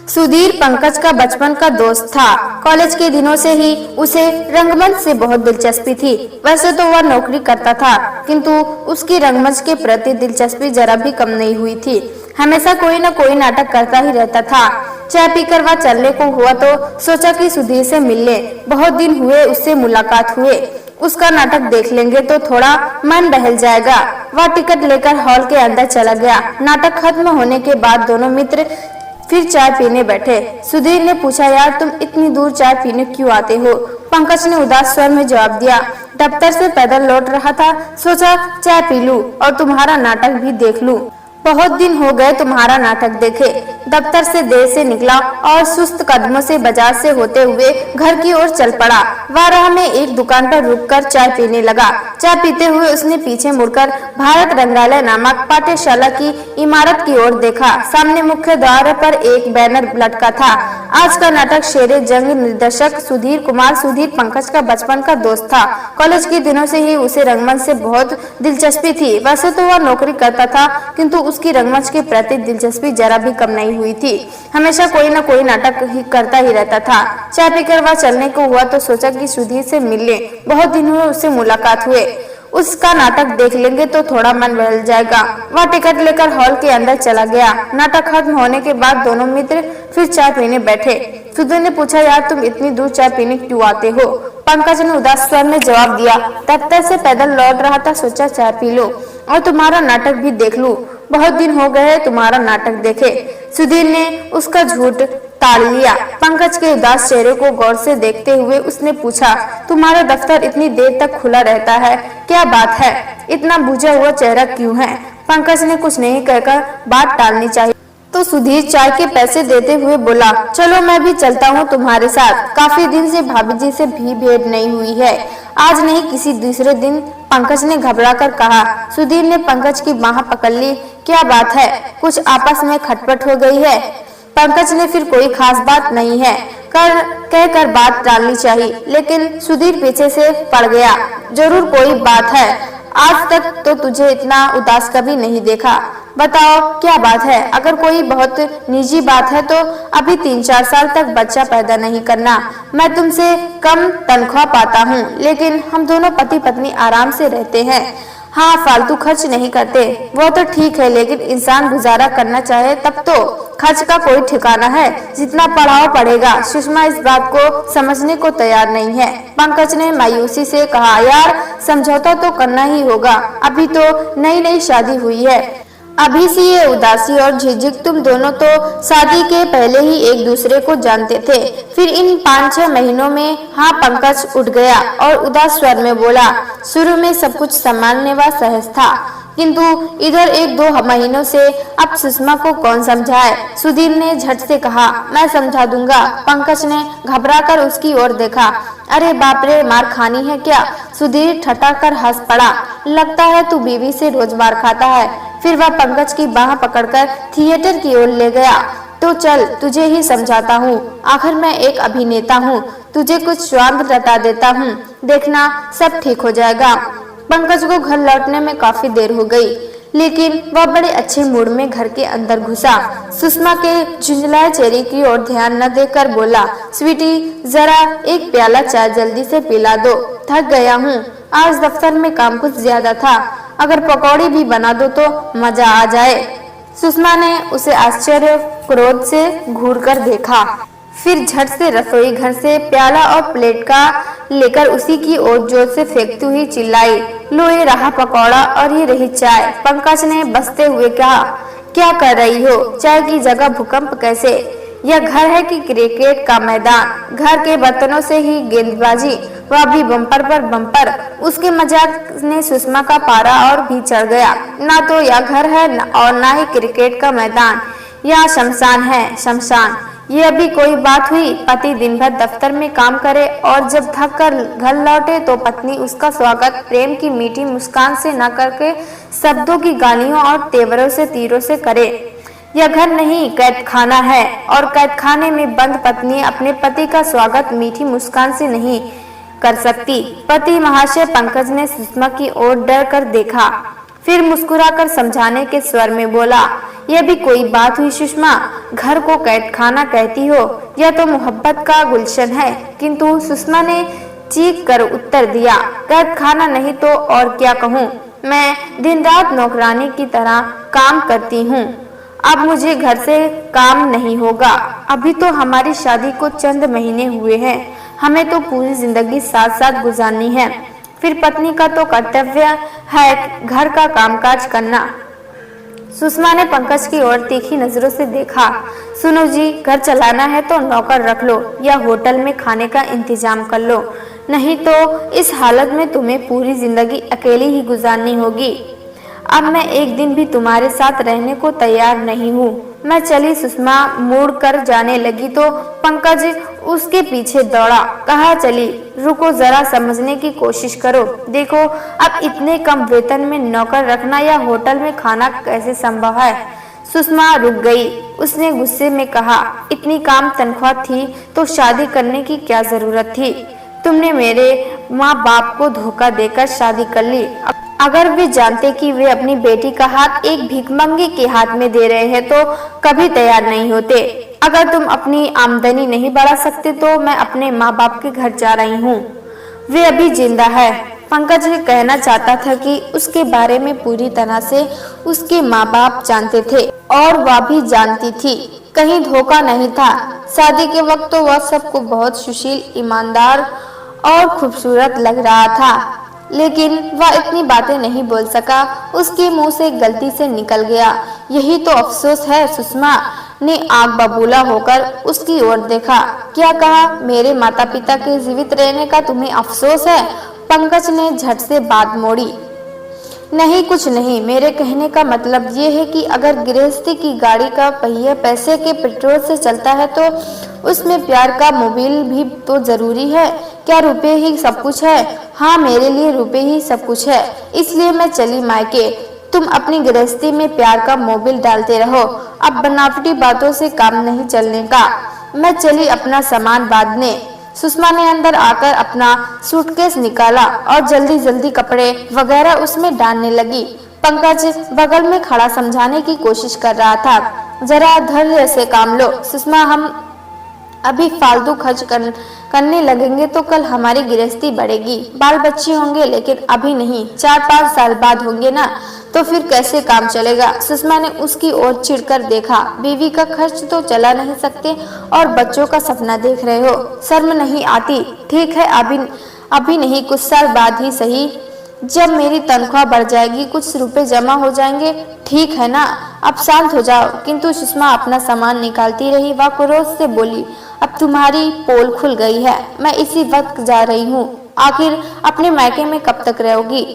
सुधीर पंकज का बचपन का दोस्त था। कॉलेज के दिनों से ही उसे रंगमंच से बहुत दिलचस्पी थी। वैसे तो वह नौकरी करता था, किंतु उसकी रंगमंच के प्रति दिलचस्पी जरा भी कम नहीं हुई थी। हमेशा कोई न कोई नाटक करता ही रहता था। चाय पीकर वह चलने को हुआ तो सोचा कि सुधीर से मिल ले। बहुत दिन हुए उससे मुलाकात हुए। उसका नाटक देख लेंगे तो थोड़ा मन बहल जाएगा। वह टिकट लेकर हॉल के अंदर चला गया। नाटक खत्म होने के बाद दोनों मित्र फिर चाय पीने बैठे। सुधीर ने पूछा, यार तुम इतनी दूर चाय पीने क्यों आते हो? पंकज ने उदास स्वर में जवाब दिया, दफ्तर से पैदल लौट रहा था, सोचा चाय पी लूं और तुम्हारा नाटक भी देख लूं। बहुत दिन हो गए तुम्हारा नाटक देखे। दफ्तर से देर से निकला और सुस्त कदमों से बाजार से होते हुए घर की ओर चल पड़ा। वह राह में एक दुकान पर रुककर चाय पीने लगा। चाय पीते हुए उसने पीछे मुड़कर भारत रंगालय नामक पाठशाला की इमारत की ओर देखा। सामने मुख्य द्वार पर एक बैनर लटका था। आज का नाटक शेरे जंग निर्देशक सुधीर कुमार। सुधीर पंकज का बचपन का दोस्त था। कॉलेज के दिनों से ही उसे रंगमंच से बहुत दिलचस्पी थी। वैसे तो वह नौकरी करता था, किंतु उसकी रंगमंच के प्रति दिलचस्पी जरा भी कम नहीं हुई थी। हमेशा कोई न कोई नाटक ही करता ही रहता था। चाय पीकर वह चलने को हुआ तो सोचा कि सुधीर से मिल ले। बहुत दिन हुए उससे मुलाकात हुए। उसका नाटक देख लेंगे तो थोड़ा मन बदल जाएगा। वह टिकट लेकर हॉल के अंदर चला गया। नाटक खत्म होने के बाद दोनों मित्र फिर चाय पीने बैठे। सुधीर ने पूछा, यार तुम इतनी दूर चाय पीने क्यों आते हो? पंकज ने उदास स्वर में जवाब दिया, दफ्तर से पैदल लौट रहा था, सोचा चाय पी लो और तुम्हारा नाटक भी देख लूं। बहुत दिन हो गए तुम्हारा नाटक देखे। सुधीर ने उसका झूठ टाल लिया। पंकज के उदास चेहरे को गौर से देखते हुए उसने पूछा, तुम्हारा दफ्तर इतनी देर तक खुला रहता है, क्या बात है? इतना बुझा हुआ चेहरा क्यों है? पंकज ने कुछ नहीं कहकर बात टालनी चाहिए तो सुधीर चाय के पैसे देते हुए बोला, चलो मैं भी चलता हूँ तुम्हारे साथ। काफी दिन से भाभी जी से भी भेंट नहीं हुई है। आज नहीं किसी दूसरे दिन, पंकज ने घबराकर कहा। सुधीर ने पंकज की बाह पकड़ ली। क्या बात है? कुछ आपस में खटपट हो गई है? पंकज ने फिर कोई खास बात नहीं है कहकर बात टालनी चाहिए, लेकिन सुधीर पीछे से पड़ गया। जरूर कोई बात है। आज तक तो तुझे इतना उदास कभी नहीं देखा। बताओ क्या बात है? अगर कोई बहुत निजी बात है तो अभी 3-4 साल तक बच्चा पैदा नहीं करना। मैं तुमसे कम तनख्वाह पाता हूँ, लेकिन हम दोनों पति पत्नी आराम से रहते हैं। हाँ, फालतू खर्च नहीं करते, वो तो ठीक है, लेकिन इंसान गुजारा करना चाहे तब तो। खर्च का कोई ठिकाना है? जितना पढ़ाओ पड़ेगा। सुषमा इस बात को समझने को तैयार नहीं है। पंकज ने मायूसी से कहा, यार समझौता तो करना ही होगा। अभी तो नई नई शादी हुई है। अभी से ये उदासी और झिझक, तुम दोनों तो शादी के पहले ही एक दूसरे को जानते थे। फिर इन 5-6 महीनों में? हाँ, पंकज उठ गया और उदास स्वर में बोला, शुरू में सब कुछ सामान्य व सहज था, किंतु इधर 1-2 महीनों से अब सुषमा को कौन समझाए? सुधीर ने झट से कहा, मैं समझा दूंगा। पंकज ने घबराकर उसकी ओर देखा। अरे बाप रे, मार खानी है क्या? सुधीर ठठाकर कर हंस पड़ा। लगता है तू बीवी से रोज मार खाता है। फिर वह पंकज की बाह पकड़कर थिएटर की ओर ले गया। तो चल, तुझे ही समझाता हूँ। आखिर मैं एक अभिनेता हूँ। तुझे कुछ स्वाद रटा देता हूँ, देखना सब ठीक हो जाएगा। पंकज को घर लौटने में काफी देर हो गई, लेकिन वह बड़े अच्छे मूड में घर के अंदर घुसा। सुषमा के झुंझलाए चेहरे की ओर ध्यान न देकर बोला, स्वीटी जरा एक प्याला चाय जल्दी से पिला दो, थक गया हूँ। आज दफ्तर में काम कुछ ज्यादा था, अगर पकौड़ी भी बना दो तो मजा आ जाए। सुषमा ने उसे आश्चर्य क्रोध से घूरकर देखा, फिर झट से रसोई घर से प्याला और प्लेट का लेकर उसी की ओर जोर से फेंकती हुई चिल्लाई, लो ये रहा पकौड़ा और ये रही चाय। पंकज ने बसते हुए कहा, क्या कर रही हो? चाय की जगह भूकंप कैसे? यह घर है कि क्रिकेट का मैदान? घर के बर्तनों से ही गेंदबाजी, वह भी बम्पर पर बम्पर। उसके मजाक ने सुषमा का पारा और भी चढ़ गया। ना तो यह घर है और ना ही क्रिकेट का मैदान, यह शमशान है, शमशान। ये अभी कोई बात हुई? पति दिन भर दफ्तर में काम करे और जब थक कर घर लौटे तो पत्नी उसका स्वागत प्रेम की मीठी मुस्कान से न करके शब्दों की गालियों और तेवरों से तीरों से करे। यह घर नहीं, कैद खाना है, और कैद खाने में बंद पत्नी अपने पति का स्वागत मीठी मुस्कान से नहीं कर सकती। पति महाशय, पंकज ने सुषमा की ओर डर कर देखा। फिर मुस्कुराकर समझाने के स्वर में बोला, यह भी कोई बात हुई सुषमा, घर को कैद खाना कहती हो, यह तो मोहब्बत का गुलशन है। किंतु सुषमा ने चीख कर उत्तर दिया, कैद खाना नहीं तो और क्या कहूँ, मैं दिन रात नौकरानी की तरह काम करती हूँ। अब मुझे घर से काम नहीं होगा। अभी तो हमारी शादी को चंद महीने हुए हैं, हमें तो पूरी जिंदगी साथ साथ गुजारनी है। फिर पत्नी का तो कर्तव्य है घर का कामकाज करना। सुषमा ने पंकज की ओर तीखी नजरों से देखा। सुनो जी, घर चलाना है तो नौकर रख लो या होटल में खाने का इंतजाम कर लो, नहीं तो इस हालत में तुम्हें पूरी जिंदगी अकेली ही गुजारनी होगी। अब मैं एक दिन भी तुम्हारे साथ रहने को तैयार नहीं हूँ। मैं चली। सुषमा मुड़ कर जाने लगी तो पंकज उसके पीछे दौड़ा। कहा, चली, रुको, जरा समझने की कोशिश करो। देखो, अब इतने कम वेतन में नौकर रखना या होटल में खाना कैसे संभव है। सुषमा रुक गई। उसने गुस्से में कहा, इतनी कम तनख्वाह थी तो शादी करने की क्या जरूरत थी। तुमने मेरे माँ बाप को धोखा देकर शादी कर ली। अगर वे जानते कि वे अपनी बेटी का हाथ एक भिखमंगे के हाथ में दे रहे हैं तो कभी तैयार नहीं होते। अगर तुम अपनी आमदनी नहीं बढ़ा सकते तो मैं अपने माँ बाप के घर जा रही हूँ, वे अभी जिंदा है। पंकज ने कहना चाहता था कि उसके बारे में पूरी तरह से उसके माँ बाप जानते थे और वह भी जानती थी, कहीं धोखा नहीं था। शादी के वक्त तो वह सबको बहुत सुशील, ईमानदार और खूबसूरत लग रहा था, लेकिन वह इतनी बातें नहीं बोल सका। उसके मुंह से गलती से निकल गया। यही तो अफसोस है। सुषमा ने आग बबूला होकर उसकी ओर देखा। क्या कहा, मेरे माता पिता के जीवित रहने का तुम्हें अफसोस है। पंकज ने झट से बात मोड़ी। नहीं, कुछ नहीं, मेरे कहने का मतलब ये है कि अगर गृहस्थी की गाड़ी का पहिया पैसे के पेट्रोल से चलता है तो उसमें प्यार का मोबिल भी तो जरूरी है। क्या रुपए ही सब कुछ है? हाँ, मेरे लिए रुपए ही सब कुछ है, इसलिए मैं चली मायके। तुम अपनी गृहस्थी में प्यार का मोबिल डालते रहो। अब बनावटी बातों से काम नहीं चलने का। मैं चली अपना सामान बांधने। सुषमा ने अंदर आकर अपना सूटकेस निकाला और जल्दी जल्दी कपड़े वगैरह उसमें डालने लगी। पंकज बगल में खड़ा समझाने की कोशिश कर रहा था, जरा धैर्य से काम लो सुषमा, हम अभी फालतू खर्च करने लगेंगे तो कल हमारी गृहस्थी बढ़ेगी, बाल बच्चे होंगे, लेकिन अभी नहीं, 4-5 साल बाद होंगे ना, तो फिर कैसे काम चलेगा। सुषमा ने उसकी ओर चिढ़कर देखा। बीवी का खर्च तो चला नहीं सकते और बच्चों का सपना देख रहे हो, शर्म नहीं आती। ठीक है, अभी नहीं, कुछ साल बाद ही सही, जब मेरी तनख्वाह बढ़ जाएगी, कुछ रुपए जमा हो जाएंगे, ठीक है ना, अब शांत हो जाओ। किंतु सुषमा अपना सामान निकालती रही। वह क्रोध से बोली, अब तुम्हारी पोल खुल गई है, मैं इसी वक्त जा रही हूँ। आखिर अपने मायके में कब तक रहोगी?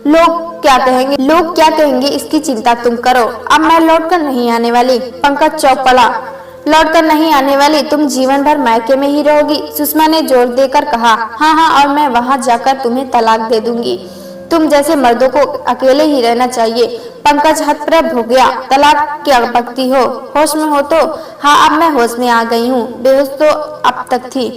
लोग क्या कहेंगे इसकी चिंता तुम करो, अब मैं लौट कर नहीं आने वाली। पंकज चौंक पड़ा। लौट कर नहीं आने वाली? तुम जीवन भर मायके में ही रहोगी? सुषमा ने जोर देकर कहा। हाँ, और मैं वहाँ जाकर तुम्हें तलाक दे दूंगी। तुम जैसे मर्दों को अकेले ही रहना चाहिए। पंकज हतप्रभ हो गया। तलाक क्या बकती हो? होश में हो तो? हाँ, अब मैं होश में आ गई हूँ, बेहोश तो अब तक थी।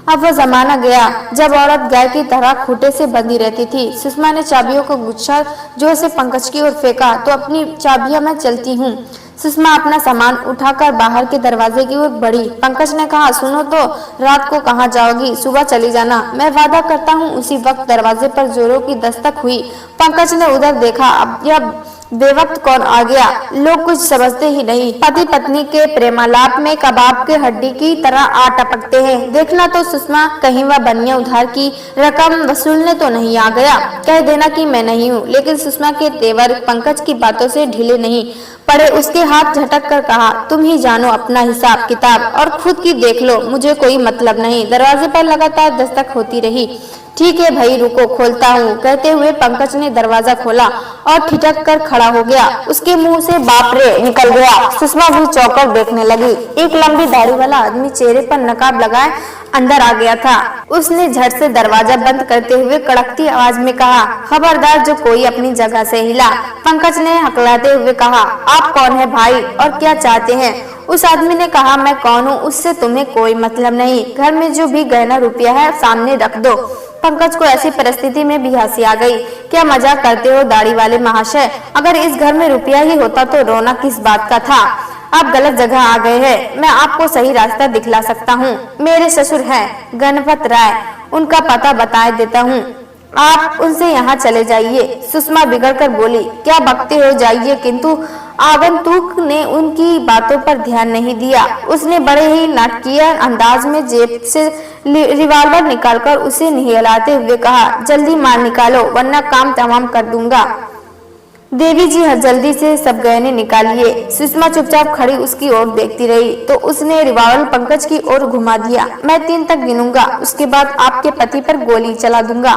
अब वह जमाना गया जब औरत गाय की तरह खूंटे से बंधी रहती थी। सुषमा ने चाबियों का गुच्छा जोर से पंकज की ओर फेंका। तो अपनी चाबियां, मैं चलती हूँ। सुषमा अपना सामान उठाकर बाहर के दरवाजे की ओर बढ़ी। पंकज ने कहा, सुनो तो, रात को कहाँ जाओगी? सुबह चली जाना, मैं वादा करता हूँ। उसी वक्त दरवाजे पर जोरों की दस्तक हुई। पंकज ने उधर देखा। अब यह बेवक्त कौन आ गया? लोग कुछ समझते ही नहीं। पति पत्नी के प्रेमालाप में कबाब के हड्डी की तरह आ टपकते हैं। देखना तो सुषमा, कहीं वह बनिया उधार की रकम वसूलने तो नहीं आ गया। कह देना कि मैं नहीं हूँ। लेकिन सुषमा के तेवर पंकज की बातों से ढीले नहीं पड़े। उसके हाथ झटक कर कहा, तुम ही जानो अपना हिसाब किताब और खुद की देख लो, मुझे कोई मतलब नहीं। दरवाजे पर लगातार दस्तक होती रही। ठीक है भाई, रुको, खोलता हूँ, कहते हुए पंकज ने दरवाजा खोला और ठिठक कर खड़ा हो गया। उसके मुंह से बाप रे निकल गया। सुषमा भी चौंकर देखने लगी। एक लंबी दाढ़ी वाला आदमी चेहरे पर नकाब लगाए अंदर आ गया था। उसने झट से दरवाजा बंद करते हुए कड़कती आवाज में कहा, खबरदार जो कोई अपनी जगह से हिला। पंकज ने हकलाते हुए कहा, आप कौन है भाई और क्या चाहते हैं? उस आदमी ने कहा, मैं कौन हूँ उससे तुम्हें कोई मतलब नहीं। घर में जो भी गहना रुपया है सामने रख दो। पंकज को ऐसी परिस्थिति में भी हंसी आ गई। क्या मजाक करते हो दाढ़ी वाले महाशय, अगर इस घर में रुपया ही होता तो रोना किस बात का था। आप गलत जगह आ गए हैं, मैं आपको सही रास्ता दिखला सकता हूँ। मेरे ससुर हैं गणपत राय, उनका पता बता देता हूँ, आप उनसे यहाँ चले जाइए। सुषमा बिगड़कर बोली, क्या बकते हो, जाइए। किंतु आगंतुक ने उनकी बातों पर ध्यान नहीं दिया। उसने बड़े ही नाटकीय अंदाज में जेब से रिवॉल्वर निकालकर उसे निहलाते हुए कहा, जल्दी माल निकालो वरना काम तमाम कर दूंगा। देवी जी जल्दी से सब गहने निकालिए। सुषमा चुपचाप खड़ी उसकी ओर देखती रही तो उसने रिवॉल्वर पंकज की ओर घुमा दिया। मैं 3 तक गिनूंगा, उसके बाद आपके पति पर गोली चला दूंगा।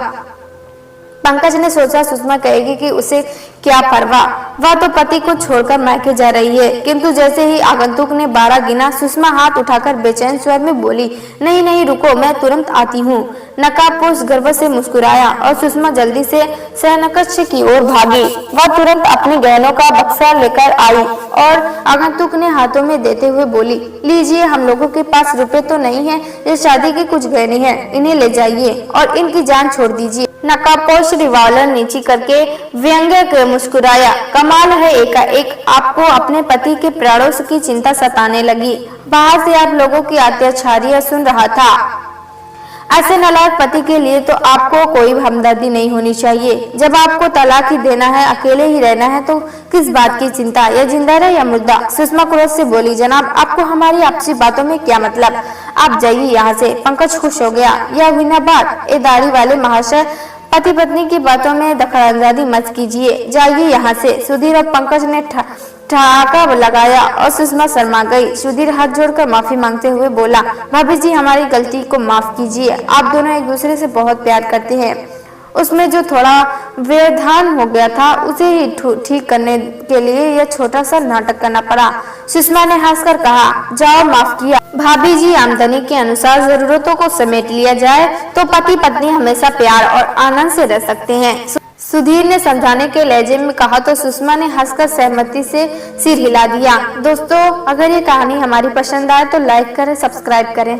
पंकज ने सोचा सुषमा कहेगी कि उसे क्या परवाह, वह तो पति को छोड़कर मायके जा रही है। किंतु जैसे ही आगंतुक ने 12 गिना, सुषमा हाथ उठाकर बेचैन स्वर में बोली, नहीं नहीं रुको, मैं तुरंत आती हूँ। नकाबपोश गर्व से मुस्कुराया और सुषमा जल्दी से सहनकक्ष की ओर भागी। वह तुरंत अपने गहनों का बक्सा लेकर आई और आगंतुक ने हाथों में देते हुए बोली, लीजिए, हम लोगों के पास रुपए तो नहीं है, ये शादी के कुछ गहने हैं, इन्हें ले जाइए और इनकी जान छोड़ दीजिए। नकाबपोश रिवॉल्वर नीचे करके व्यंग्य के मुस्कुराया, कमाल है, एकाएक आपको अपने पति के प्राणों की चिंता सताने लगी। बाहर से आप लोगों की अत्याचारियां सुन रहा था। ऐसे नालायक पति के लिए तो आपको कोई हमदर्दी नहीं होनी चाहिए। जब आपको तलाक ही देना है, अकेले ही रहना है, तो किस बात की चिंता, या जिंदा रहे या मुर्दा। सुषमा क्रोध से बोली, जनाब आपको हमारी आपसी बातों में क्या मतलब, आप जाइए यहाँ से। पंकज खुश हो गया, यह हुई ना बात। ए दाढ़ी वाले महाशय, पति पत्नी की बातों में दखलंदाजी मत कीजिए, जाइए यहाँ से। सुधीर और पंकज ने ठहाका लगाया और सुषमा शर्मा गई। सुधीर हाथ जोड़कर माफी मांगते हुए बोला, भाभी जी हमारी गलती को माफ कीजिए, आप दोनों एक दूसरे से बहुत प्यार करते हैं। उसमें जो थोड़ा व्यवधान हो गया था उसे ही ठीक करने के लिए यह छोटा सा नाटक करना पड़ा। सुषमा ने हंसकर कहा, जाओ, माफ किया। भाभी जी, आमदनी के अनुसार जरूरतों को समेट लिया जाए तो पति पत्नी हमेशा प्यार और आनंद से रह सकते हैं। सुधीर ने समझाने के लहजे में कहा तो सुषमा ने हंसकर सहमति से सिर हिला दिया। दोस्तों, अगर ये कहानी हमारी पसंद आए तो लाइक करें, सब्सक्राइब करें।